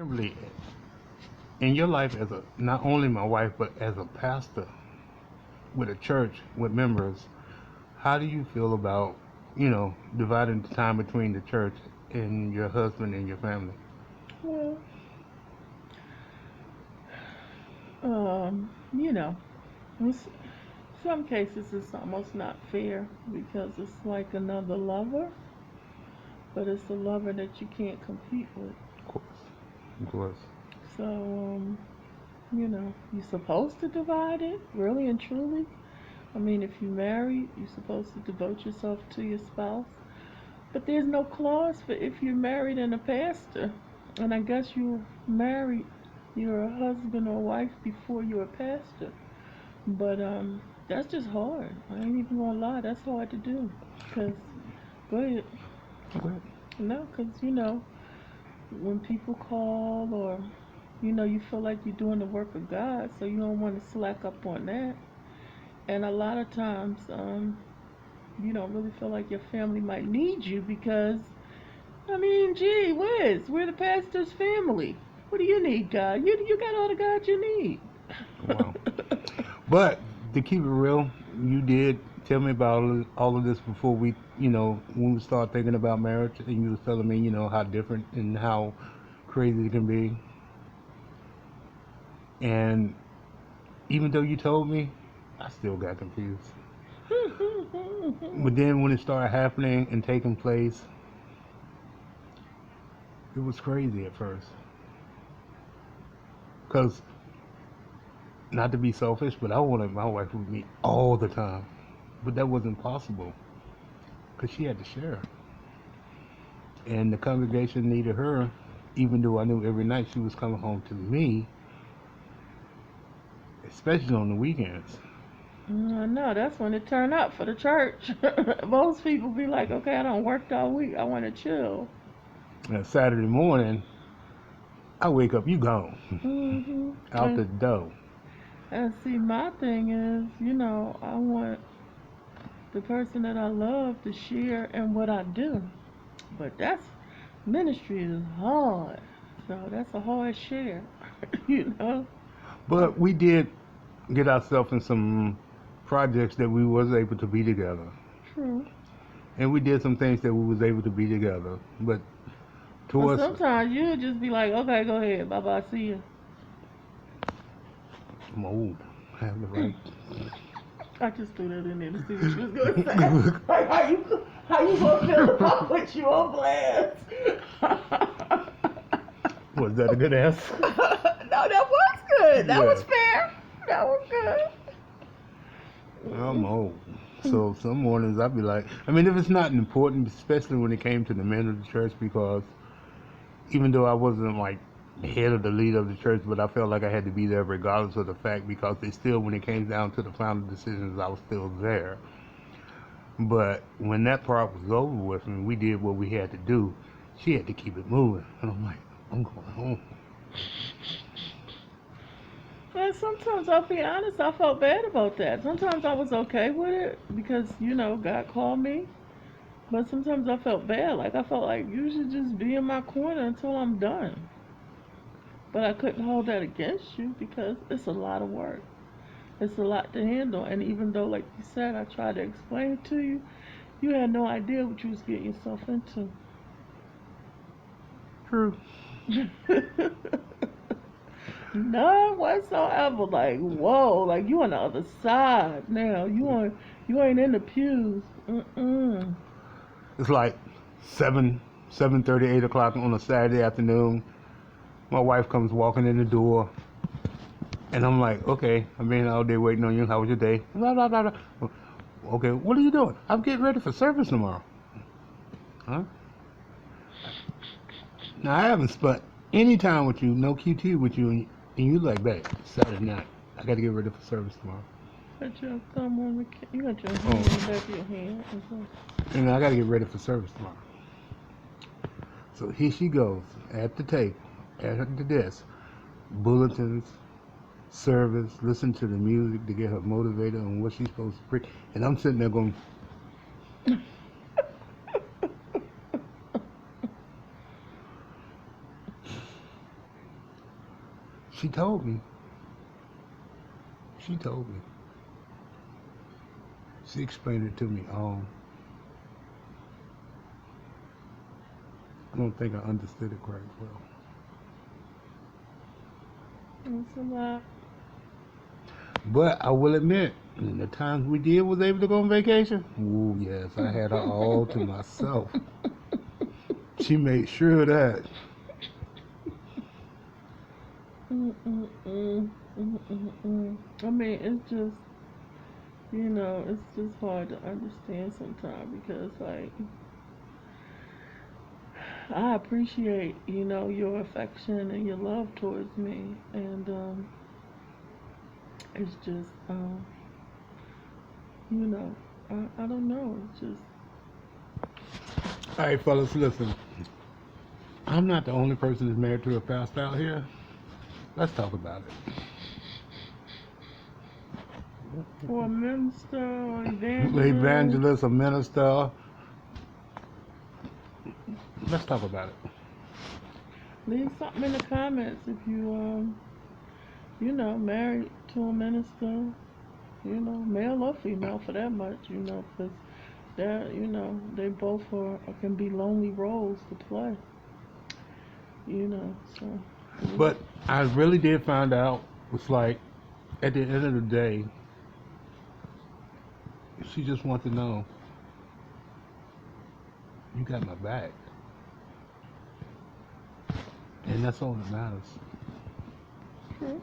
Really, in your life as a not only my wife but as a pastor with a church with members, how do you feel about dividing the time between the church and your husband and your family? Well, you know, in some cases it's almost not fair because it's like another lover, but it's a lover that you can't compete with. Of course, of course. So, you're supposed to divide it, really and truly. I mean, if you're married, you're supposed to devote yourself to your spouse. But there's no clause for if you're married and a pastor. And I guess you married, you're a husband or wife before you're a pastor. But that's just hard. I ain't even gonna lie, that's hard to do. Cause go ahead. Go ahead. No, cause when people call or you feel like you're doing the work of God, so you don't want to slack up on that. And a lot of times, you don't really feel like your family might need you because, I mean, gee whiz, we're the pastor's family. What do you need, God? You got all the God you need. Wow. But to keep it real, you did tell me about all of this before when we start thinking about marriage, and you was telling me, how different and how crazy it can be. And even though you told me, I still got confused. But then when it started happening and taking place, it was crazy at first. Because, not to be selfish, but I wanted my wife with me all the time. But that wasn't possible because she had to share. And the congregation needed her, even though I knew every night she was coming home to me, especially on the weekends. No, that's when it turned up for the church. Most people be like, okay, I don't work all week. I want to chill. And Saturday morning, I wake up, you gone. hmm Out the And, door. and see, my thing is, I want the person that I love to share in what I do. But ministry is hard. So that's a hard share, you know? Uh, But we did get ourselves in some projects that we was able to be together. True. And we did some things that we was able to be together. But But towards, sometimes you just be like, okay, go ahead. Bye bye. See you. I'm old. I have the right. I just threw that in there to see what you was going to say. Like, how you going to feel about what you on blast? Was that a good answer? No, that was good. That Yeah. was fair. That was I'm good. old. So some mornings I'd be like, I mean, if it's not important, especially when it came to the men of the church, because even though I wasn't like the head of the lead of the church, but I felt like I had to be there regardless of the fact, because they still, when it came down to the final decisions, I was still there. But when that part was over with and we did what we had to do, she had to keep it moving. And I'm like, I'm going home. And sometimes I'll be honest, I felt bad about that. Sometimes I was okay with it because, God called me. But sometimes I felt bad. Like I felt like you should just be in my corner until I'm done. But I couldn't hold that against you because it's a lot of work. It's a lot to handle. And even though, like you said, I tried to explain it to you, you had no idea what you was getting yourself into. True. None whatsoever. Like, whoa, like you on the other side now. You ain't in the pews. Mm-mm. It's like 7:30, 8 o'clock on a Saturday afternoon. My wife comes walking in the door, and I'm like, okay, I've been all day waiting on you. How was your day? Blah, blah, blah, blah. Okay, what are you doing? I'm getting ready for service tomorrow. Huh? Now, I haven't spent any time with you, no QT with you, and you like, babe, Saturday night. I got to get ready for service tomorrow. Got your thumb on the you got your hand on Oh, the back of your hand. and I got to get ready for service tomorrow. So here she goes at the table, at the desk, bulletins, service, listen to the music to get her motivated on what she's supposed to preach. And I'm sitting there going, She told me. She told me. She explained it to me. I don't think I understood it quite well. It's a lot. But I will admit, the times we did was able to go on vacation. Ooh, yes, I had her all to myself. She made sure of that. Mm-mm-mm. Mm-mm-mm. I mean, it's just, it's just hard to understand sometimes because, like, I appreciate, your affection and your love towards me. And it's just, you know, I don't know. It's just, All right, fellas, listen. I'm not the only person that's married to a pastor out here. Let's talk about or a minister or it. evangelist. Evangelist, a minister. Let's talk about it. Leave something in the comments if you, married to a minister, male or female for that much, because they're, they both can be lonely roles to play, so. But I really did find out, it's like, at the end of the day, she just wants to know, you got my back. And that's all that matters. True.